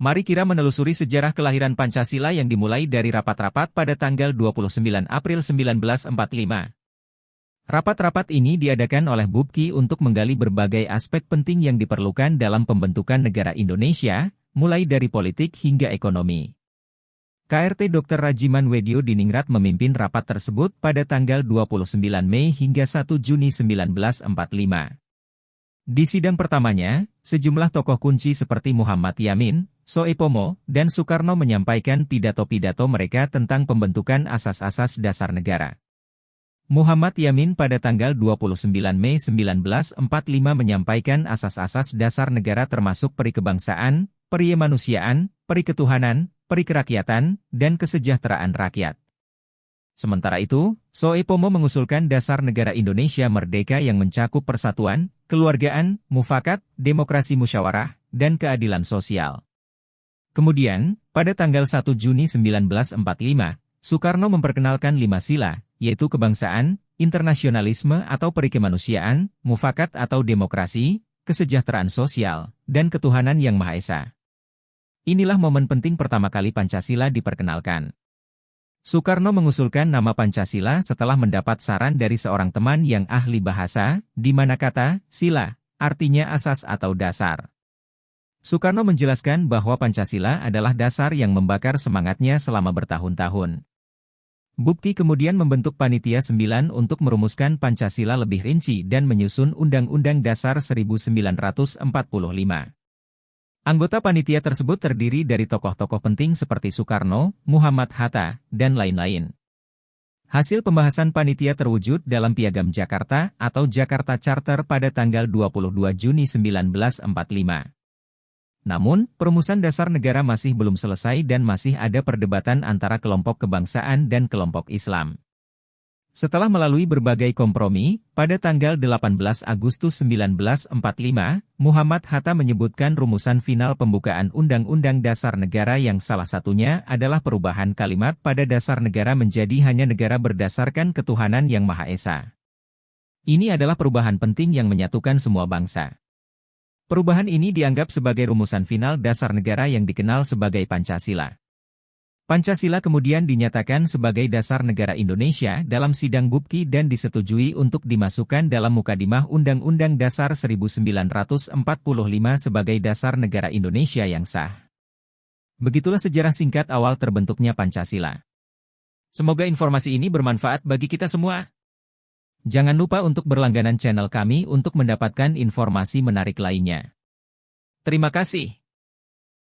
Mari kita menelusuri sejarah kelahiran Pancasila yang dimulai dari rapat-rapat pada tanggal 29 April 1945. Rapat-rapat ini diadakan oleh BUPKI untuk menggali berbagai aspek penting yang diperlukan dalam pembentukan negara Indonesia, mulai dari politik hingga ekonomi. KRT Dr. Rajiman Wedyo Diningrat memimpin rapat tersebut pada tanggal 29 Mei hingga 1 Juni 1945. Di sidang pertamanya, sejumlah tokoh kunci seperti Muhammad Yamin, Soepomo, dan Soekarno menyampaikan pidato-pidato mereka tentang pembentukan asas-asas dasar negara. Muhammad Yamin pada tanggal 29 Mei 1945 menyampaikan asas-asas dasar negara termasuk perikebangsaan, perimanusiaan, periketuhanan, perikerakyatan, dan kesejahteraan rakyat. Sementara itu, Soepomo mengusulkan dasar negara Indonesia merdeka yang mencakup persatuan, keluargaan, mufakat, demokrasi musyawarah, dan keadilan sosial. Kemudian, pada tanggal 1 Juni 1945, Soekarno memperkenalkan 5 sila, yaitu kebangsaan, internasionalisme atau perikemanusiaan, mufakat atau demokrasi, kesejahteraan sosial, dan ketuhanan yang Maha Esa. Inilah momen penting pertama kali Pancasila diperkenalkan. Soekarno mengusulkan nama Pancasila setelah mendapat saran dari seorang teman yang ahli bahasa, di mana kata sila artinya asas atau dasar. Soekarno menjelaskan bahwa Pancasila adalah dasar yang membakar semangatnya selama bertahun-tahun. BUPKI kemudian membentuk Panitia 9 untuk merumuskan Pancasila lebih rinci dan menyusun Undang-Undang Dasar 1945. Anggota panitia tersebut terdiri dari tokoh-tokoh penting seperti Soekarno, Muhammad Hatta, dan lain-lain. Hasil pembahasan panitia terwujud dalam Piagam Jakarta atau Jakarta Charter pada tanggal 22 Juni 1945. Namun, perumusan dasar negara masih belum selesai dan masih ada perdebatan antara kelompok kebangsaan dan kelompok Islam. Setelah melalui berbagai kompromi, pada tanggal 18 Agustus 1945, Muhammad Hatta menyebutkan rumusan final pembukaan Undang-Undang Dasar Negara yang salah satunya adalah perubahan kalimat pada dasar negara menjadi hanya negara berdasarkan ketuhanan yang Maha Esa. Ini adalah perubahan penting yang menyatukan semua bangsa. Perubahan ini dianggap sebagai rumusan final dasar negara yang dikenal sebagai Pancasila. Pancasila kemudian dinyatakan sebagai dasar negara Indonesia dalam sidang BUPKI dan disetujui untuk dimasukkan dalam Mukadimah Undang-Undang Dasar 1945 sebagai dasar negara Indonesia yang sah. Begitulah sejarah singkat awal terbentuknya Pancasila. Semoga informasi ini bermanfaat bagi kita semua. Jangan lupa untuk berlangganan channel kami untuk mendapatkan informasi menarik lainnya. Terima kasih.